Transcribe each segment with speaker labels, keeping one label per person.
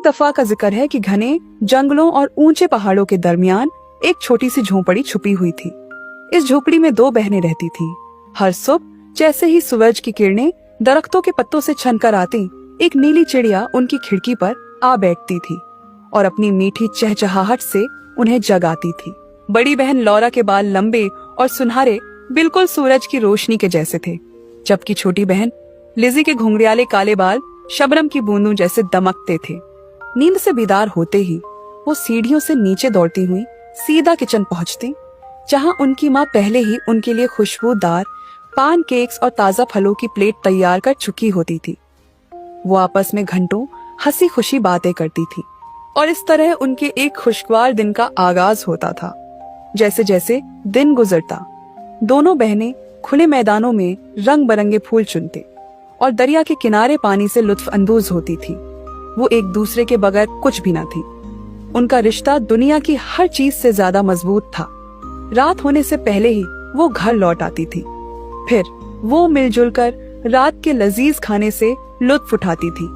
Speaker 1: दफा का जिक्र है कि घने जंगलों और ऊंचे पहाड़ों के दरमियान एक छोटी सी झोपड़ी छुपी हुई थी। इस झोपड़ी में दो बहनें रहती थीं। हर सुबह जैसे ही सूरज की किरणें दरख्तों के पत्तों से छनकर आती, एक नीली चिड़िया उनकी खिड़की पर आ बैठती थी और अपनी मीठी चहचहाहट से उन्हें जगाती थी। बड़ी बहन लौरा के बाल लंबे और सुनहरे बिल्कुल सूरज की रोशनी के जैसे थे, जबकि छोटी बहन लिजी के घुंघरियाले काले बाल शबनम की बूंदों जैसे दमकते थे। नींद से बेदार होते ही वो सीढ़ियों से नीचे दौड़ती हुई सीधा किचन पहुंचती, जहां उनकी माँ पहले ही उनके लिए खुशबूदार पान केक्स और ताजा फलों की प्लेट तैयार कर चुकी होती थी। वो आपस में घंटों हंसी खुशी बातें करती थी और इस तरह उनके एक खुशगवार दिन का आगाज होता था। जैसे जैसे दिन गुजरता, दोनों बहनें खुले मैदानों में रंग बिरंगे फूल चुनते और दरिया के किनारे पानी से लुत्फ अंदोज होती थी। वो एक दूसरे के बगैर कुछ भी न थी। उनका रिश्ता दुनिया की हर चीज से ज्यादा मजबूत था। रात होने से पहले ही वो घर लौट आती थी। फिर वो मिलजुल कर रात के लजीज खाने से लुत्फ उठाती थी।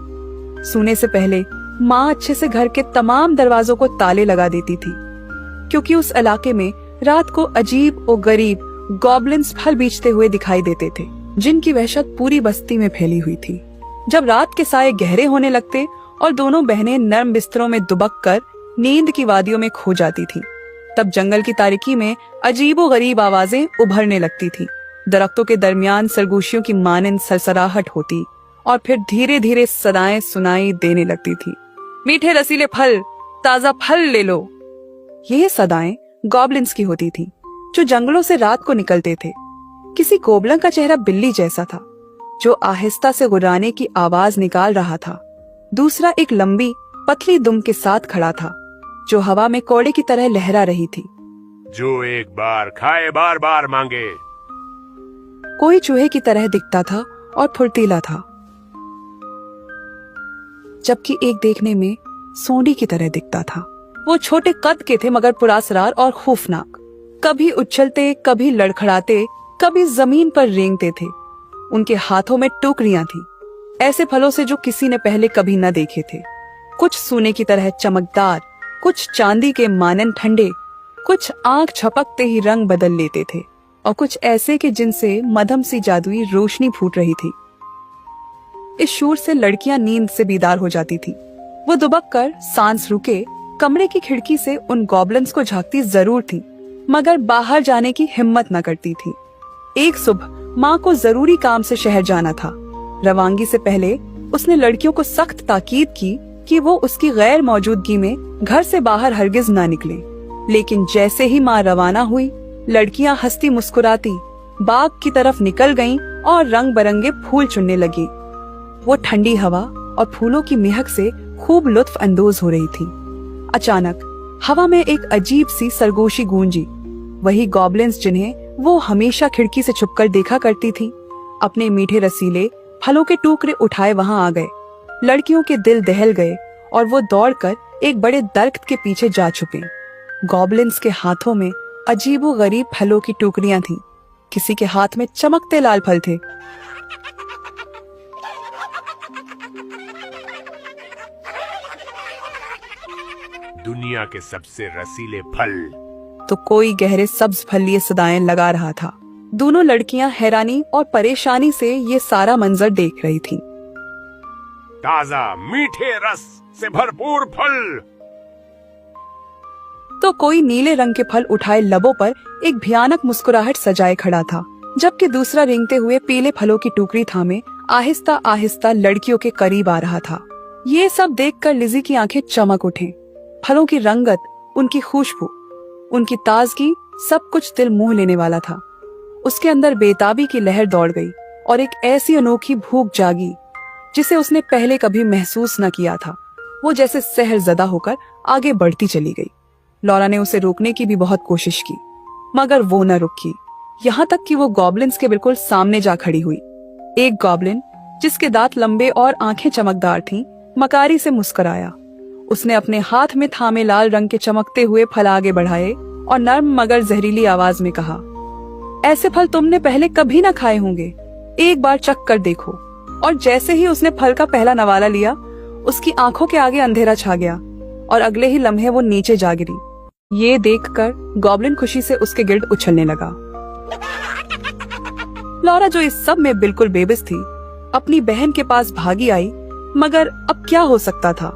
Speaker 1: सोने से पहले माँ अच्छे से घर के तमाम दरवाजों को ताले लगा देती थी, क्योंकि उस इलाके में रात को अजीब और गरीब गॉबलिन्स फल बेचते हुए दिखाई देते थे, जिनकी वहशत पूरी बस्ती में फैली हुई थी। जब रात के साये गहरे होने लगते और दोनों बहनें नर्म बिस्तरों में दुबक कर नींद की वादियों में खो जाती थी, तब जंगल की तारीकी में अजीबो गरीब आवाजें उभरने लगती थी। दरख्तों के दरमियान सरगोशियों की मानिंद सरसराहट होती और फिर धीरे धीरे सदाएं सुनाई देने लगती थी। मीठे रसीले फल, ताजा फल ले लो। यह सदाएं गॉबलिन्स की होती थी, जो जंगलों से रात को निकलते थे। किसी गोबलन का चेहरा बिल्ली जैसा था, जो आहिस्ता से गुर्राने की आवाज निकाल रहा था। दूसरा एक लंबी पतली दुम के साथ खड़ा था, जो हवा में कौड़े की तरह लहरा रही थी।
Speaker 2: जो एक बार खाए बार बार मांगे।
Speaker 1: कोई चूहे की तरह दिखता था और फुर्तीला था, जबकि एक देखने में सोंडी की तरह दिखता था। वो छोटे कद के थे मगर पुरासरार और खौफनाक। कभी उछलते, कभी लड़खड़ाते, कभी जमीन पर रेंगते थे। उनके हाथों में टोकरियां थी, ऐसे फलों से जो किसी ने पहले कभी न देखे थे। कुछ सोने की तरह चमकदार, कुछ चांदी के मानन ठंडे, कुछ आंख झपकते ही रंग बदल लेते थे और कुछ ऐसे के जिनसे मधम सी जादुई रोशनी फूट रही थी। इस शोर से लड़कियां नींद से बेदार हो जाती थी। वो दुबक कर सांस रुके कमरे की खिड़की से उन गॉबलिन्स को झांकती जरूर थी, मगर बाहर जाने की हिम्मत न करती थी। एक सुबह माँ को जरूरी काम से शहर जाना था। रवानगी से पहले उसने लड़कियों को सख्त ताकीद की कि वो उसकी गैर मौजूदगी में घर से बाहर हरगिज ना निकले। लेकिन जैसे ही माँ रवाना हुई, लड़कियां हंसती मुस्कुराती बाग की तरफ निकल गईं और रंग बिरंगे फूल चुनने लगी। वो ठंडी हवा और फूलों की महक से खूब लुत्फ अंदोज हो रही थी। अचानक हवा में एक अजीब सी सरगोशी गूंजी। वही गॉबलिन्स जिन्हें वो हमेशा खिड़की से छुपकर देखा करती थी, अपने मीठे रसीले फलों के टुकड़े उठाए वहां आ गए। लड़कियों के दिल दहल गए और वो दौड़कर एक बड़े दरख्त के पीछे जा छुपे। गॉबलिन्स के हाथों में अजीबो गरीब फलों की टोकरियां थीं। किसी के हाथ में चमकते लाल फल थे,
Speaker 2: दुनिया के सबसे रसीले फल।
Speaker 1: तो कोई गहरे सब्ज फल लिए सदाएं लगा रहा था। दोनों लड़कियां हैरानी और परेशानी से ये सारा मंजर देख रही थीं।
Speaker 2: ताजा मीठे रस से भरपूर फल।
Speaker 1: तो कोई नीले रंग के फल उठाए लबों पर एक भयानक मुस्कुराहट सजाए खड़ा था, जबकि दूसरा रेंगते हुए पीले फलों की टोकरी थामे आहिस्ता आहिस्ता लड़कियों के करीब आ रहा था। ये सब देखकर लिजी की आंखें चमक उठे। फलों की रंगत, उनकी खुशबू, उनकी ताजगी, सब कुछ दिल मोह लेने वाला था। उसके अंदर बेताबी की लहर दौड़ गई और एक ऐसी अनोखी भूख जागी जिसे उसने पहले कभी महसूस न किया था। वो जैसे सहरजदा होकर आगे बढ़ती चली गई। लौरा ने उसे रोकने की भी बहुत कोशिश की, मगर वो न रुकी। यहाँ तक कि वो गॉबलिन्स के बिल्कुल सामने जा खड़ी हुई। एक गॉबलिन, जिसके दांत लंबे और आंखें चमकदार थीं, मकारी से मुस्कुराया। उसने अपने हाथ में थामे लाल रंग के चमकते हुए फल आगे बढ़ाए और नर्म मगर जहरीली आवाज में कहा, ऐसे फल तुमने पहले कभी ना खाए होंगे, एक बार चख कर देखो। और जैसे ही उसने फल का पहला नवाला लिया, उसकी आंखों के आगे अंधेरा छा गया और अगले ही लम्हे वो नीचे जा गिरी। ये देखकर गॉब्लिन खुशी से उसके गिर्द उछलने लगा। लॉरा, जो इस सब में बिल्कुल बेबस थी, अपनी बहन के पास भागी आई, मगर अब क्या हो सकता था।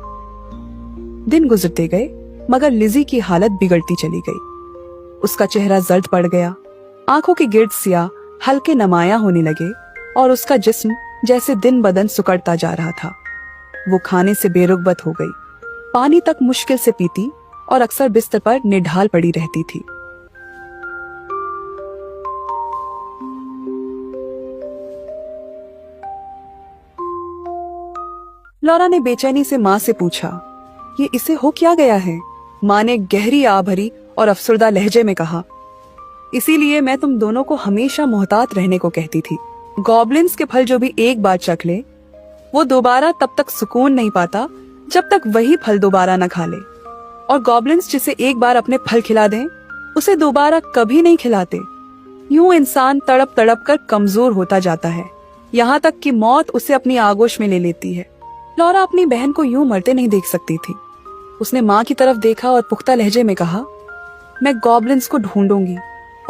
Speaker 1: दिन गुजरते गए मगर लिज़ी की हालत बिगड़ती चली गई। उसका चेहरा जर्द पड़ गया, आंखों के गिर्द सियाह हल्के नुमायां होने लगे और उसका जिस्म जैसे दिन बदन सुकड़ता जा रहा था। वो खाने से बेरुग़बत हो गई, पानी तक मुश्किल से पीती और अक्सर बिस्तर पर निढाल पड़ी रहती थी। लॉरा ने बेचैनी से माँ से पूछा, ये इसे हो क्या गया है? माँ ने गहरी आ भरी और अफसरदा लहजे में कहा, इसीलिए मैं तुम दोनों को हमेशा मोहतात रहने को कहती थी। गॉब्लिन्स के फल जो भी एक बार चख ले, वो दोबारा तब तक सुकून नहीं पाता जब तक वही फल दोबारा न खा ले। और गॉब्लिन्स जिसे एक बार अपने फल खिला दें, उसे दोबारा कभी नहीं खिलाते। यूं इंसान तड़प तड़प कर कमजोर होता जाता है, यहाँ तक कि मौत उसे अपनी आगोश में ले लेती है। लॉरा अपनी बहन को यूं मरते नहीं देख सकती थी। उसने माँ की तरफ देखा और पुख्ता लहजे में कहा, मैं गॉब्लिन्स को ढूंढूंगी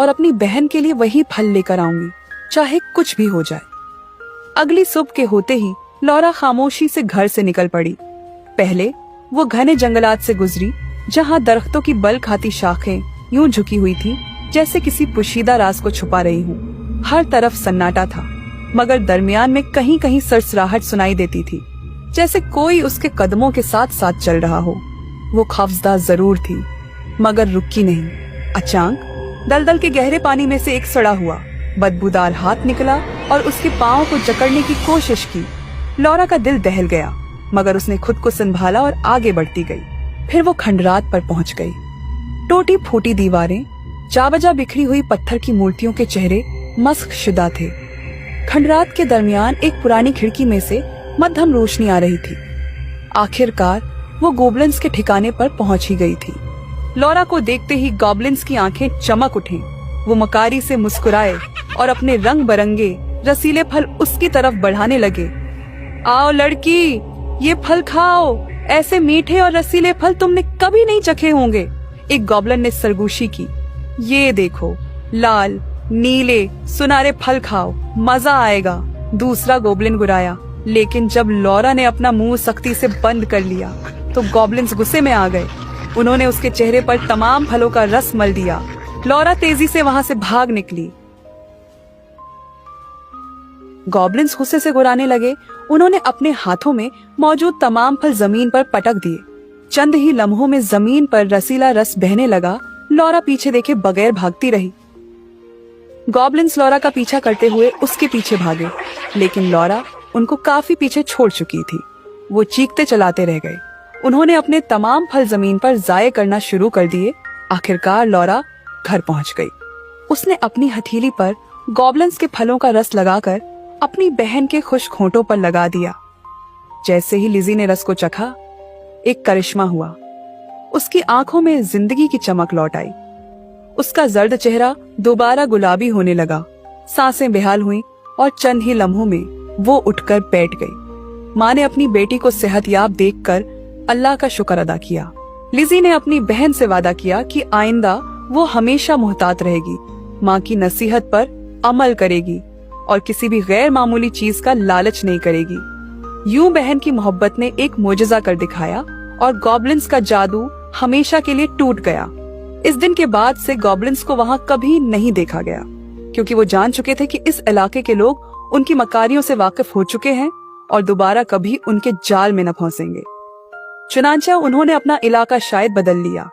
Speaker 1: और अपनी बहन के लिए वही फल लेकर आऊंगी, चाहे कुछ भी हो जाए। अगली सुबह के होते ही लॉरा खामोशी से घर से निकल पड़ी। पहले वो घने जंगलात से गुजरी, जहाँ दरख्तों की बल खाती शाखें यूं झुकी हुई थी जैसे किसी पोशीदा राज को छुपा रही हूँ। हर तरफ सन्नाटा था, मगर दरमियान में कहीं कहीं सरसराहट सुनाई देती थी, जैसे कोई उसके कदमों के साथ साथ चल रहा हो। वो खौफजदा जरूर थी, मगर रुकी नहीं। अचानक दलदल के गहरे पानी में से एक सड़ा हुआ बदबूदार हाथ निकला और उसके पांव को जकड़ने की कोशिश की। लॉरा का दिल दहल गया, मगर उसने खुद को संभाला और आगे बढ़ती गई। फिर वो खंडरात पर पहुंच गई। टूटी फूटी दीवारें, जाबजा बिखरी हुई पत्थर की मूर्तियों के चेहरे मस्क शुदा थे। खंडरात के दरमियान एक पुरानी खिड़की में से मध्यम रोशनी आ रही थी। आखिरकार वो गॉब्लिन्स के ठिकाने पर पहुंच ही गई थी। लॉरा को देखते ही गॉब्लिन्स की आंखें चमक उठी। वो मकारी से मुस्कुराए और अपने रंग बरंगे रसीले फल उसकी तरफ बढ़ाने लगे। आओ लड़की, ये फल खाओ, ऐसे मीठे और रसीले फल तुमने कभी नहीं चखे होंगे। एक गॉब्लिन ने सरगोशी की। ये देखो, लाल नीले सुनहरे फल खाओ, मजा आएगा। दूसरा गॉब्लिन गुराया, लेकिन जब लॉरा ने अपना मुंह सख्ती से बंद कर लिया तो गॉब्लिन्स गुस्से में आ गए। उन्होंने उसके चेहरे पर तमाम फलों का रस मल दिया। लॉरा तेजी से वहां से भाग निकली। गॉब्लिन्स गुस्से से गुराने लगे। उन्होंने अपने हाथों में मौजूद तमाम फल जमीन पर पटक दिए। चंद ही लम्हों में जमीन पर रसीला रस बहने लगा। लॉरा पीछे देखे बगैर भागती रही। गॉब्लिन्स लॉरा का पीछा करते हुए उसके पीछे भागे, लेकिन लॉरा उनको काफी पीछे छोड़ चुकी थी। वो चीखते चलाते रह गए। उन्होंने अपने तमाम फल जमीन पर जाये करना शुरू कर दिए। आखिरकार लॉरा घर पहुंच गई। उसने अपनी हथेली पर गॉब्लिन्स के फलों का रस लगाकर अपनी बहन के खुश्क होंठों पर लगा दिया। जैसे ही लिज़ी ने रस को चखा, एक करिश्मा हुआ। उसकी आंखों में जिंदगी की चमक लौट आई। उसका जर्द चेहरा दोबारा गुलाबी होने लगा। सांसें बेहाल हुईं और चंद ही लम्हों में वो उठकर बैठ गई। माँ ने अपनी बेटी को सेहतयाब देखकर अल्लाह का शुक्र अदा किया। लिज़ी ने अपनी बहन से वादा किया कि आइंदा वो हमेशा मोहतात रहेगी, माँ की नसीहत पर अमल करेगी और किसी भी गैर मामूली चीज का लालच नहीं करेगी। यूं बहन की मोहब्बत ने एक मोजज़ा कर दिखाया और गॉब्लिन्स का जादू हमेशा के लिए टूट गया। इस दिन के बाद से गॉब्लिन्स को वहाँ कभी नहीं देखा गया, क्योंकि वो जान चुके थे कि इस इलाके के लोग उनकी मकारियों से वाकिफ हो चुके हैं और दोबारा कभी उनके जाल में न फंसेंगे। चुनांचे उन्होंने अपना इलाका शायद बदल लिया,